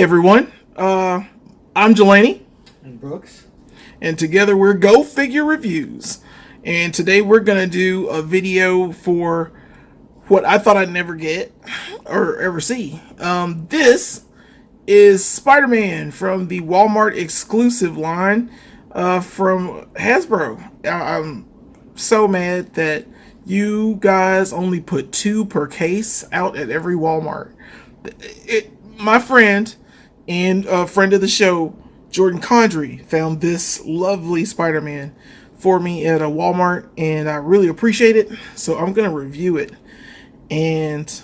everyone. I'm Jelani, And Brooks. and together we're Go Figure Reviews. And today we're gonna do a video for what I thought I'd never get or ever see. This is Spider-Man from the Walmart exclusive line from Hasbro. I'm so mad that you guys only put 2 per case out at every Walmart. My friend and a friend of the show, Jordan Condry, found this lovely Spider-Man for me at a Walmart, and I really appreciate it. So I'm going to review it, and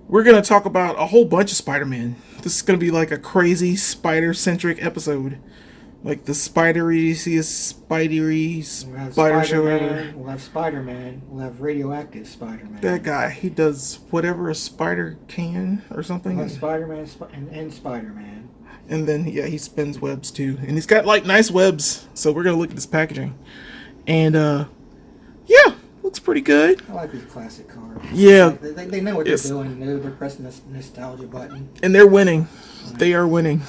we're going to talk about a whole bunch of Spider-Man. This is going to be like a crazy spider-centric episode. Like the Spidery-ciest Spider Show ever. We'll have Spider-Man. We'll have radioactive Spider-Man. That guy, he does whatever a spider can or something. We'll have Spider-Man and Spider-Man. And then, yeah, he spins webs too. And he's got, like, nice webs. So we're going to look at this packaging. And, yeah, looks pretty good. I like these classic cards. Yeah. They know what they're doing. They're pressing this nostalgia button. And they're winning. They are winning.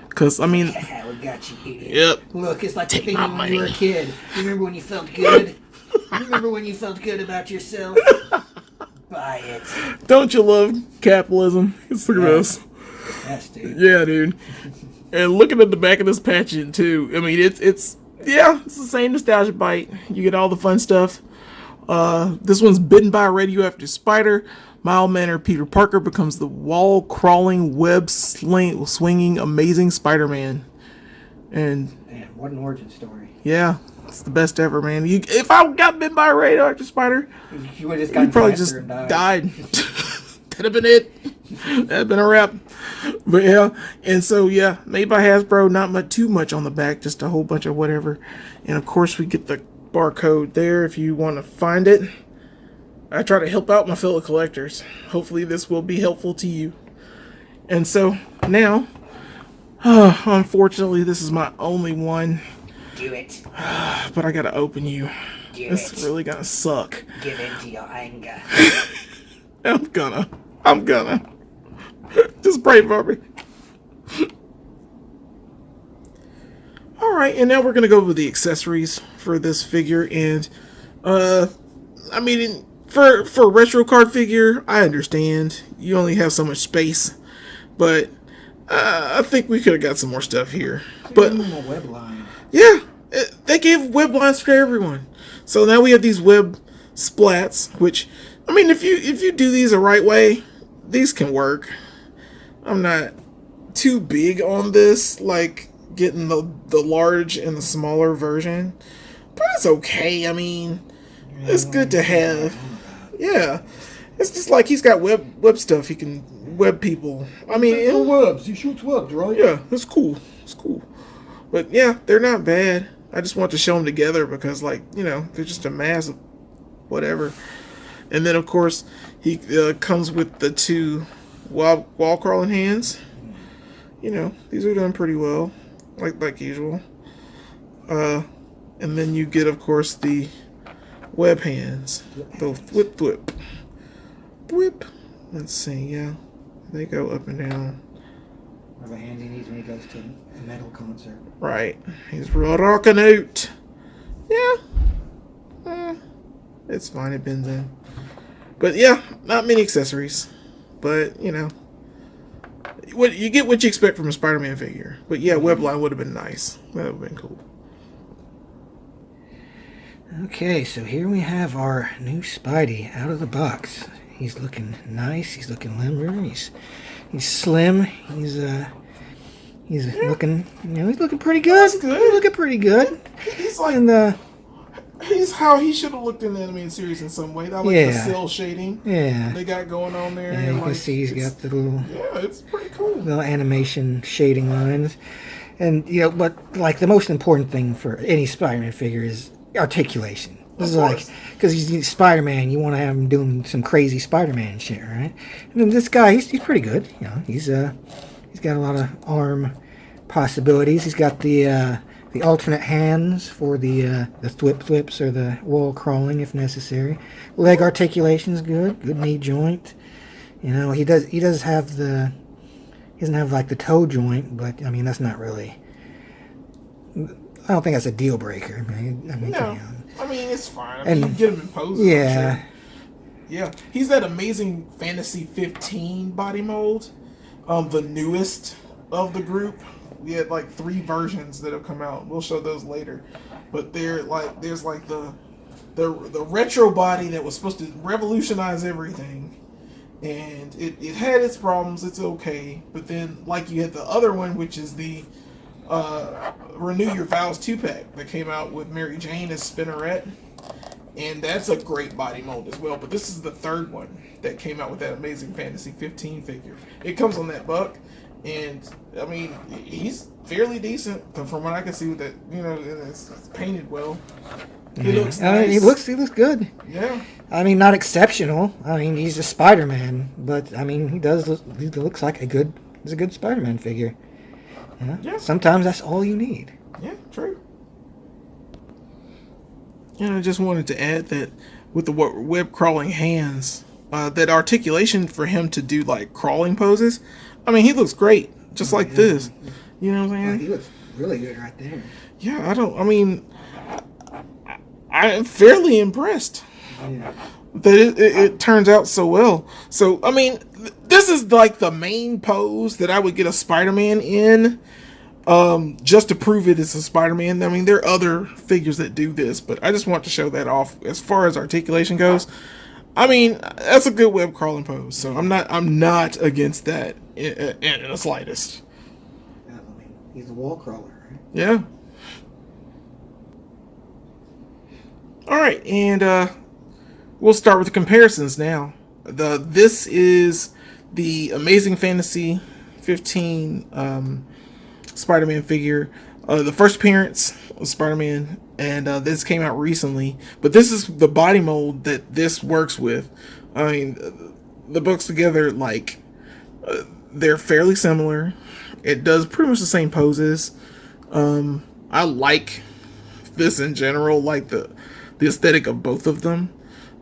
Because, I mean... Yeah, we got you, idiot. Yep. Look, it's like the Take thing my when money. you were a kid. You remember when you felt good? Remember when you felt good about yourself? Buy it. Don't you love capitalism? Look at this. Yes, dude. Yeah, dude. And looking at the back of this packaging, too. I mean, it's the same nostalgia bite. You get all the fun stuff. This one's bitten by a radioactive spider. Mild-mannered Peter Parker becomes the wall-crawling, web-swinging, amazing Spider-Man. And Man, what an origin story. yeah, it's the best ever, man. If I got bitten by a radioactive spider, You would have just gotten probably faster just and died. That'd have been it. That'd have been a wrap. But yeah, and so yeah, made by Hasbro. Not too much on the back, just a whole bunch of whatever. And of course, we get the barcode there if you want to find it. I try to help out my fellow collectors. Hopefully, this will be helpful to you. And so now, unfortunately, this is my only one. Do it. But I gotta open you. This is really gonna suck. Give in to your anger. I'm gonna. Just pray for me. Alright, and now we're gonna go over the accessories for this figure. And, I mean, for a retro card figure, I understand. You only have so much space. But, I think we could have got some more stuff here. But, a web line. yeah, they gave web lines for everyone. So now we have these web splats, which, I mean, if you do these the right way, these can work. I'm not too big on this, like getting the large and the smaller version, but it's okay. I mean, it's good to have. Yeah, it's just like he's got web stuff. He can web people. I mean, webs. He shoots webs, right? yeah, it's cool. It's cool. But yeah, they're not bad. I just want to show them together because, like, you know, they're just a mass of whatever. And then, of course, he comes with the 2 wall crawling hands. You know, these are done pretty well, like usual. And then you get, of course, the web hands. The whip. Let's see, yeah. They go up and down. Or the hands he needs when he goes to a metal concert. Right. He's rocking out. Yeah. It's fine. It bends in. But yeah, not many accessories. But, you know, you get what you expect from a Spider-Man figure. But yeah, webline would have been nice. That would have been cool. Okay, so here we have our new Spidey out of the box. He's looking nice. He's looking limber. He's slim. He's looking, you know, he's looking pretty good. That's good. He's looking pretty good. He's like, And he's how he should have looked in the animated series in some way. That like the cell shading they got going on there. Yeah, you can like, see he's got the little it's pretty cool. little animation shading lines. And, you know, but, like, the most important thing for any Spider-Man figure is articulation. This is like, because he's Spider-Man, you want to have him doing some crazy Spider-Man shit, right? And then this guy, he's pretty good. You know, he's got a lot of arm possibilities. He's got the alternate hands for the thwips or the wall crawling if necessary. Leg articulation is good. Good knee joint. You know, he does have the He doesn't have like the toe joint, but I mean that's not really. I don't think that's a deal breaker. No, I mean it's fine. I mean, And- you can get him in poses. Yeah. I'm sure. Yeah, he's that Amazing Fantasy 15 body mold, the newest of the group. We had like 3 versions that have come out. We'll show those later, but there's like the retro body that was supposed to revolutionize everything, and it had its problems. It's okay, but then like you had the other one, which is the Renew Your Vows 2-pack that came out with Mary Jane as Spinneret. And that's a great body mold as well. But this is the 3rd one that came out with that Amazing Fantasy 15 figure. It comes on that buck. And, I mean, he's fairly decent from what I can see with that. You know, it's painted well. He looks nice. He looks good. Yeah. I mean, not exceptional. I mean, he's a Spider-Man. But, I mean, he looks like he's a good Spider-Man figure. Yeah. Sometimes that's all you need. Yeah, true. And I just wanted to add that with the web crawling hands, that articulation for him to do like crawling poses, I mean, he looks great, just like this. You know what I'm saying? He looks really good right there. Yeah, I'm fairly impressed that it turns out so well. So, I mean, this is like the main pose that I would get a Spider-Man in. Just to prove it is a Spider-Man. I mean, there are other figures that do this, but I just want to show that off. As far as articulation goes, I mean, that's a good web crawling pose. So I'm not against that in the slightest. Yeah, I mean, he's a wall crawler, right? Yeah. All right, and we'll start with the comparisons now. This is the Amazing Fantasy 15. Spider-Man figure. The first appearance of Spider-Man, and this came out recently. But this is the body mold that this works with. I mean, the books together, like, they're fairly similar. It does pretty much the same poses. I like this in general, like the aesthetic of both of them.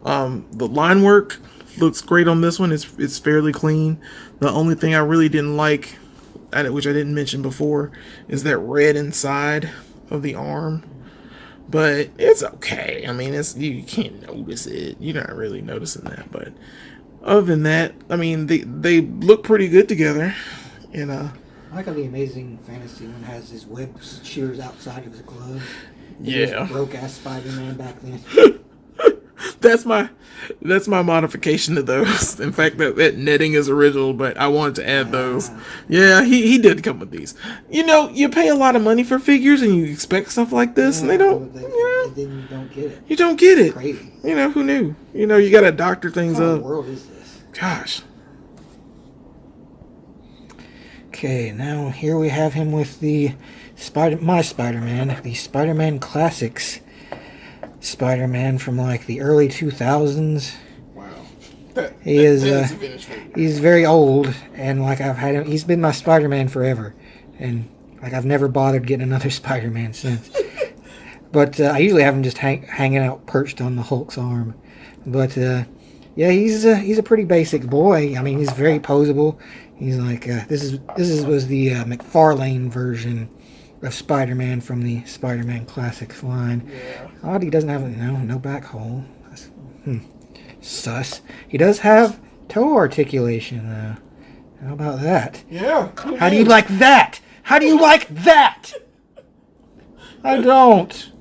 The line work looks great on this one. It's fairly clean. The only thing I really didn't like, which I didn't mention before, is that red inside of the arm. But it's okay. I mean, you can't notice it. You're not really noticing that. But other than that, I mean, they look pretty good together. And I like how the Amazing Fantasy one has his web shears outside of his glove. Yeah. Broke ass Spider-Man back then. That's my modification to those. In fact, that netting is original, but I wanted to add those. Yeah, he did come with these. You know, you pay a lot of money for figures and you expect stuff like this, and they don't. Then you don't get it. You don't get it. Crazy. You know, who knew? You know, you got to doctor things What kind up. of world is this? Gosh. Okay, now here we have him with the my Spider-Man, the Spider-Man Classics Spider-Man from like the early 2000s. Wow. He is a vintage figure. he's very old, and like I've had him, he's been my Spider-Man forever, and like I've never bothered getting another Spider-Man since. But I usually have him just hanging out perched on the Hulk's arm. But yeah, he's a pretty basic boy. I mean, he's very posable. He's like this was the McFarlane version of Spider-Man from the Spider-Man Classics line. Yeah. Odd he doesn't have no back hole. That's, sus. He does have toe articulation though. How about that? Yeah. How do you like that? How do you like that? I don't.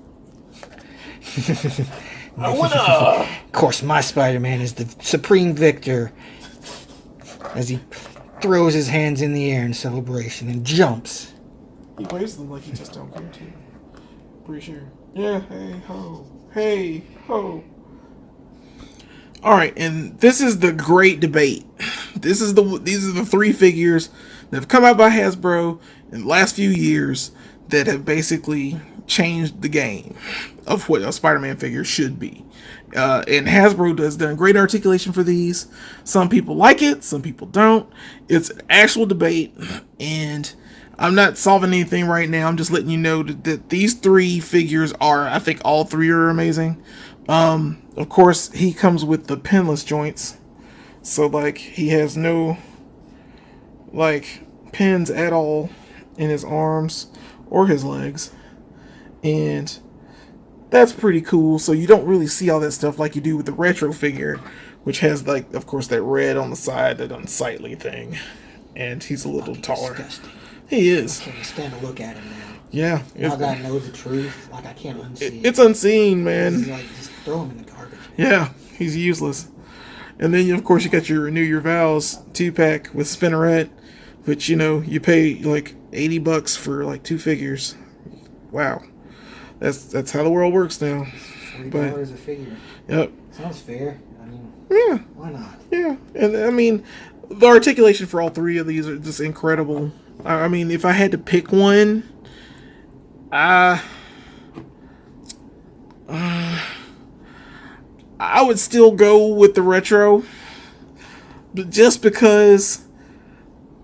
I wanna. Of course, my Spider-Man is the supreme victor as he throws his hands in the air in celebration and jumps. He waves them like he just don't care to. Pretty sure. Yeah, hey ho. Hey ho. Alright, and this is the great debate. These are the 3 figures that have come out by Hasbro in the last few years that have basically changed the game of what a Spider-Man figure should be. And Hasbro has done great articulation for these. Some people like it, some people don't. It's an actual debate, and I'm not solving anything right now. I'm just letting you know that these 3 figures are, I think all 3 are amazing. Of course, he comes with the pinless joints. So, like, he has no, like, pins at all in his arms or his legs. And that's pretty cool. So you don't really see all that stuff like you do with the retro figure, which has, like, of course, that red on the side, that unsightly thing. And he's a little taller. Disgusting. He is. I can't stand to look at him now. Yeah. Now that I know the truth, like, I can't unsee it. It's unseen, man. It's like, just throw him in the garbage. Yeah, he's useless. And then, of course, you got your Renew Your Vows 2-pack with Spinneret, which, you know, you pay like $80 for like 2 figures. Wow. That's how the world works now. $40 a figure. Yep. Sounds fair. I mean, yeah. Why not? Yeah. And I mean, the articulation for all 3 of these are just incredible. I mean, if I had to pick one, I would still go with the retro, but just because,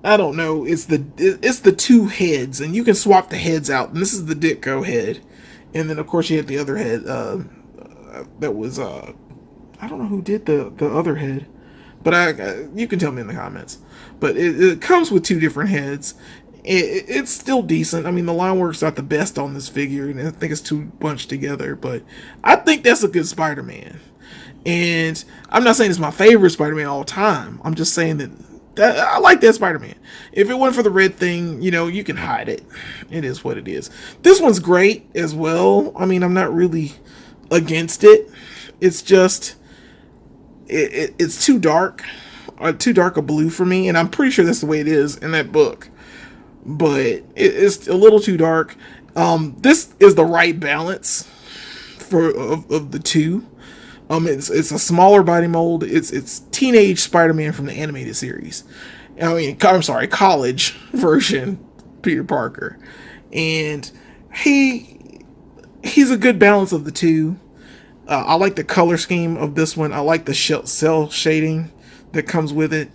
I don't know, it's the 2 heads, and you can swap the heads out. And this is the Ditko head, and then of course you had the other head. That was I don't know who did the other head, but you can tell me in the comments. But it comes with 2 different heads. It's still decent. I mean, the line work's not the best on this figure, and I think it's too bunched together. But I think that's a good Spider-Man. And I'm not saying it's my favorite Spider-Man all time. I'm just saying that I like that Spider-Man. If it wasn't for the red thing, you know, you can hide it. It is what it is. This one's great as well. I mean, I'm not really against it. It's just it's too dark a blue for me, and I'm pretty sure that's the way it is in that book. But it's a little too dark. This is the right balance of the 2. It's a smaller body mold. It's teenage Spider-Man from the animated series. I mean, I'm sorry, college version Peter Parker, and he's a good balance of the 2. I like the color scheme of this one. I like the cell shading that comes with it.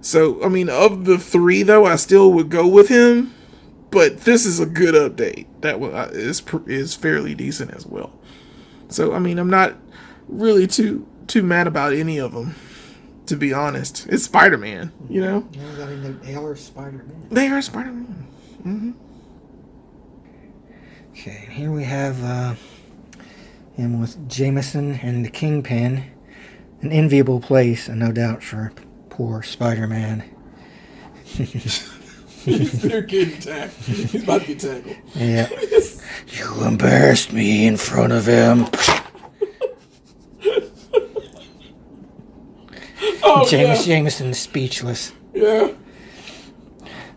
So, I mean, of the 3, though, I still would go with him. But this is a good update. That is fairly decent as well. So, I mean, I'm not really too mad about any of them, to be honest. It's Spider-Man, you know? Yeah, I mean, they are Spider-Man. They are Spider-Man. Mm-hmm. Okay, here we have him with Jameson and the Kingpin. An enviable place, and no doubt for poor Spider-Man. They're getting tackled. He's about to get tackled. Yeah. You embarrassed me in front of him. Oh, Jameson's speechless. Yeah.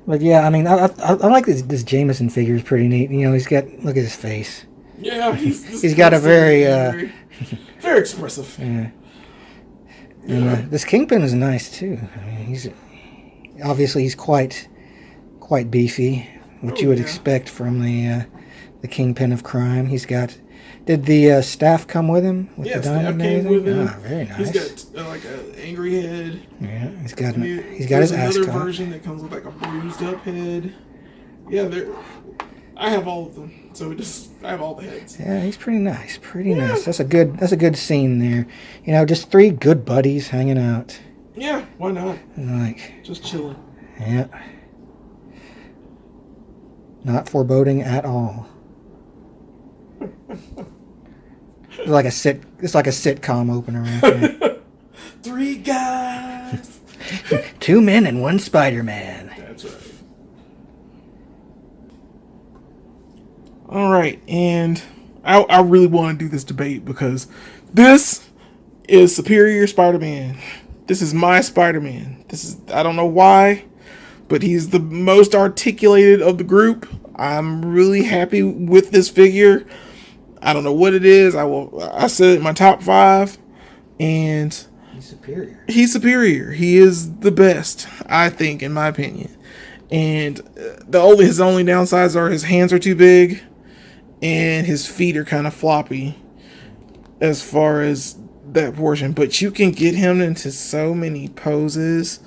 But yeah, I mean, I like this Jameson figure. Is pretty neat. You know, look at his face. Yeah, he's got a very very expressive. Yeah. And this Kingpin is nice too. I mean, he's quite beefy, which you would expect from the Kingpin of crime. Did the staff come with him? With the diamond staff came with him. Ah, very nice. He's got like an angry head. Yeah, he's got his ass another cut. version that comes with like a bruised up head. Yeah, I have all of them, so I have all the heads. Yeah, he's pretty nice. Nice. That's a good scene there. You know, just 3 good buddies hanging out. Yeah, why not? Like just chilling. Yeah. Not foreboding at all. It's like a sitcom opener right there. 3 guys. 2 men and 1 Spider-Man. That's right. All right, and I really want to do this debate because this is superior Spider-Man. This is my Spider-Man. I don't know why, but he's the most articulated of the group. I'm really happy with this figure. I don't know what it is. I said it in my top 5, and he's superior. He is the best, I think, in my opinion. And his only downsides are his hands are too big, and his feet are kind of floppy as far as that portion. But you can get him into so many poses.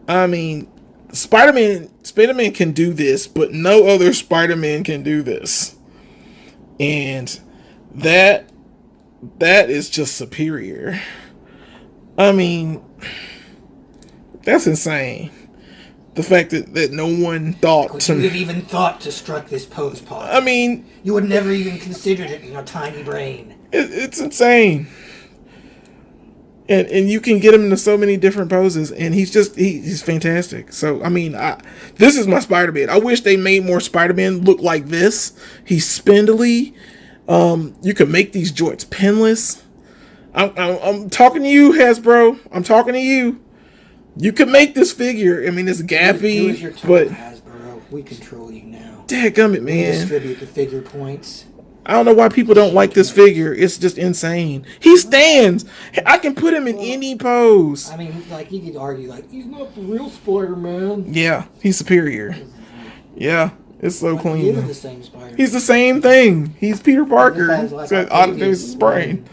I mean, Spider-Man can do this, but no other Spider-Man can do this. And that is just superior. I mean, that's insane. the fact that no one thought Would to. you have even thought to strike this pose, Paul? I mean, you would never even considered it in your tiny brain. it's insane. And you can get him into so many different poses, and he's fantastic. So I mean, this is my Spider-Man. I wish they made more Spider-Man look like this. He's spindly. You can make these joints pinless. I'm talking to you, Hasbro. I'm talking to you. You can make this figure. I mean, it's gappy, but Hasbro, we control you now. Dadgummit, man. We distribute the figure points. I don't know why people don't like this figure. It's just insane. He stands. I can put him in any pose. I mean, like, you could argue, like, he's not the real Spider-Man. Yeah, he's superior. Yeah, it's so clean. He is the same Spider-Man. He's the same thing. He's Peter Parker. He's got Octavius' brain.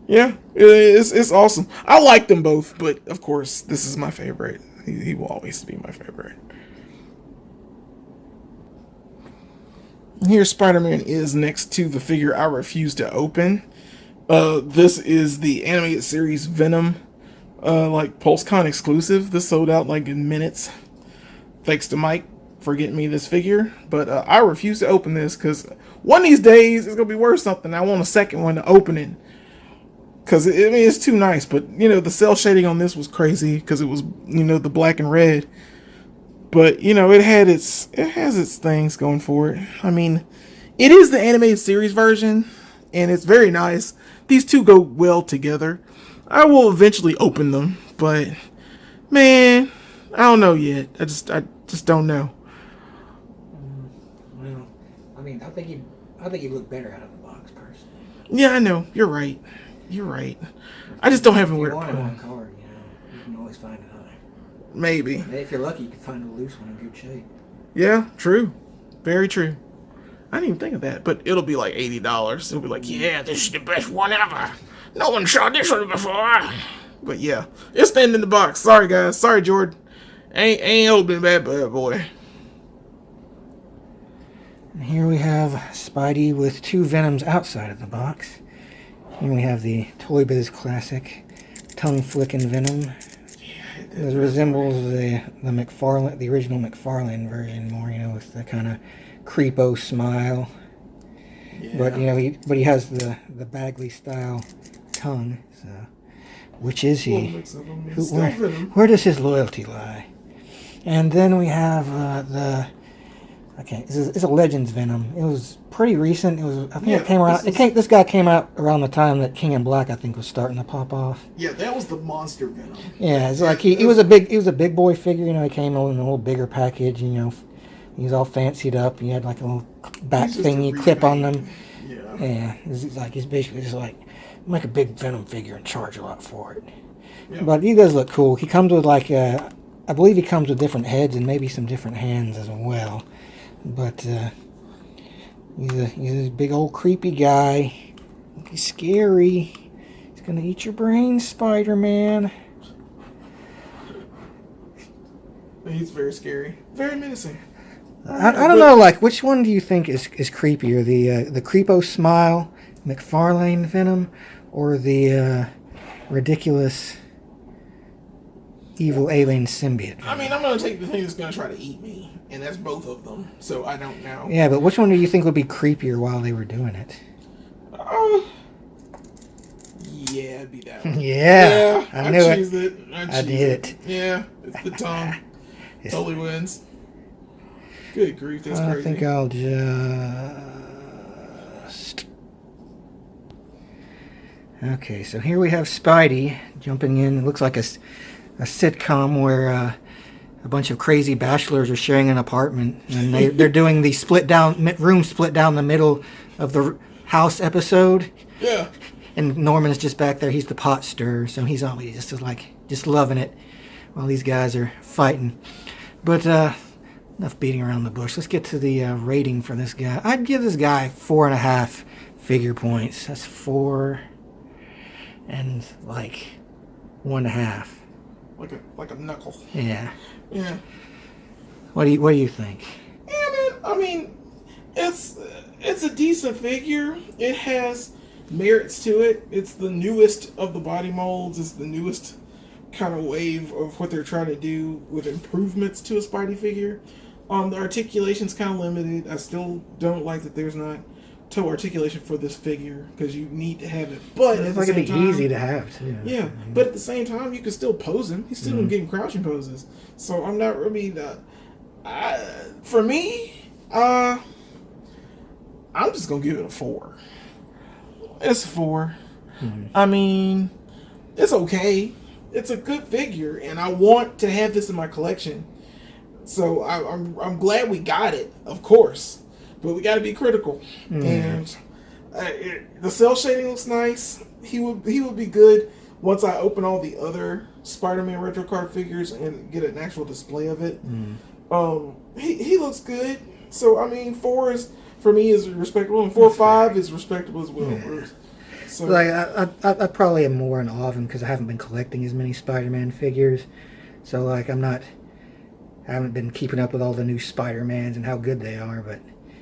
Yeah, it's awesome. I like them both, but of course, this is my favorite. He will always be my favorite. Here, Spider-Man is next to the figure I refuse to open. This is the animated series Venom, like PulseCon exclusive. This sold out like in minutes. Thanks to Mike for getting me this figure. But I refuse to open this because one of these days it's gonna be worth something. I want a second one to open it. Because, I mean, it's too nice. But, you know, the cell shading on this was crazy. Because it was, you know, the black and red. But, you know, it has its things going for it. I mean, it is the animated series version. And it's very nice. These two go well together. I will eventually open them. But, man, I don't know yet. I just don't know. Well, I mean, I think he'd look better out of the box, personally. Yeah, I know. You're right. You're right. I just don't have anywhere to put him. him. Card, you can always find another. Maybe. And if you're lucky, you can find a loose one in good shape. Yeah, true. Very true. I didn't even think of that, but it'll be like $80. It'll be like, yeah, this is the best one ever. No one saw this one before. But yeah, it's staying in the box. Sorry, guys. Sorry, Jordan. Ain't opening bad boy. And here we have Spidey with two Venoms outside of the box. Here we have the Toy Biz classic tongue-flicking Venom. It resembles the original McFarlane version more, you know, with the kind of creepo smile. Yeah. But you know, he has the Bagley style tongue. So, which is he? Where does his loyalty lie? And then we have it's a Legends Venom. It was pretty recent. It came around. This guy came out around the time that King in Black, I think, was starting to pop off. Yeah, that was the monster Venom. Yeah, it's like he was a big boy figure. You know, he came in a little bigger package. You know, he was all fancied up. He had like a little back thing you clip on them. Yeah, he's basically just like make a big Venom figure and charge a lot for it. Yeah. But he does look cool. He comes with I believe he comes with different heads and maybe some different hands as well. But he's a big old creepy guy. He's scary. He's gonna eat your brains, Spider-Man. He's very scary, very menacing. I don't know. Like, which one do you think is creepier? The creepo smile McFarlane Venom, or the ridiculous evil alien symbiote Venom? I mean, I'm gonna take the thing that's gonna try to eat me. And that's both of them, so I don't know. Yeah, but which one do you think would be creepier while they were doing it? Yeah, it'd be that one. Yeah, I knew it. I did it. Yeah, it's the tongue. Totally wins. Good grief, that's crazy. I think I'll just... Okay, so here we have Spidey jumping in. It looks like a sitcom where... a bunch of crazy bachelors are sharing an apartment, and they're doing the room split down the middle of the house episode. Yeah. And Norman's just back there. He's the pot stirrer, so he's always just loving it while these guys are fighting. But enough beating around the bush. Let's get to the rating for this guy. I'd give this guy 4.5 figure points. That's 4 and like 1.5. Like a knuckle. Yeah. Yeah. What do you think? Yeah, man. I mean, it's a decent figure. It has merits to it. It's the newest of the body molds. It's the newest kind of wave of what they're trying to do with improvements to a Spidey figure. The articulation's kind of limited. I still don't like that there's not toe articulation for this figure because you need to have it. But It's like it'd be easy to have too. Yeah, but at the same time, you can still pose him. He's still getting crouching poses. So I'm not really. For me, I'm just gonna give it a 4. It's a 4. I mean, it's okay. It's a good figure, and I want to have this in my collection. So I'm glad we got it, of course, but we got to be critical. And the cell shading looks nice. He would be good once I open all the other Spider-Man retro card figures and get an actual display of it. He looks good. So I mean, 4 is for me is respectable, and 4-5 is respectable as well. Yeah. So like I probably am more in awe of him because I haven't been collecting as many Spider-Man figures. So like I haven't been keeping up with all the new Spider-Mans and how good they are, but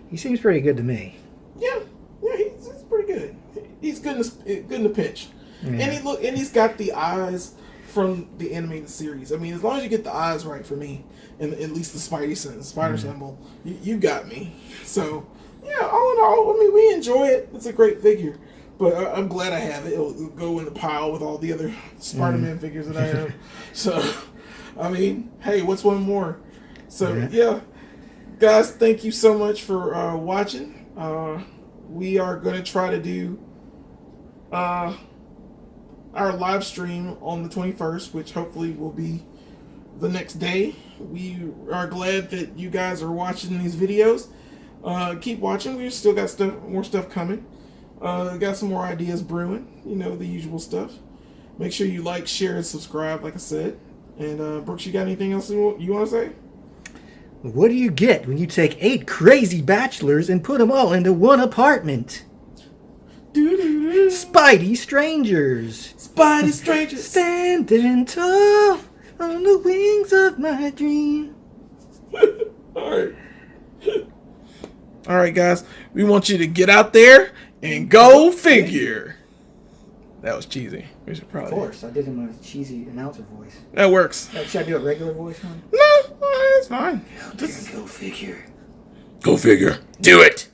he seems pretty good to me. Yeah, he's pretty good. He's good in the pinch, and he's got the eyes from the animated series. I mean, as long as you get the eyes right for me, and at least the Spider symbol, you got me. So yeah, all in all, I mean, we enjoy it. It's a great figure, but I'm glad I have it. It'll go in the pile with all the other Spider-Man figures that I have. So. I mean, hey, what's one more? So, yeah. Guys, thank you so much for watching. We are going to try to do our live stream on the 21st, which hopefully will be the next day. We are glad that you guys are watching these videos. Keep watching. We've still got more stuff coming. Got some more ideas brewing. You know, the usual stuff. Make sure you like, share, and subscribe, like I said. And Brooks, you got anything else you want to say? What do you get when you take 8 crazy bachelors and put them all into one apartment? Spidey strangers. Spidey strangers. Standing tall on the wings of my dream. Alright. Alright, guys. We want you to get out there and go figure. That was cheesy. We should probably. Of course, I did it in my cheesy announcer voice. That works. Should I do a regular voice, huh? No, it's fine. Go figure. Go figure. Do it.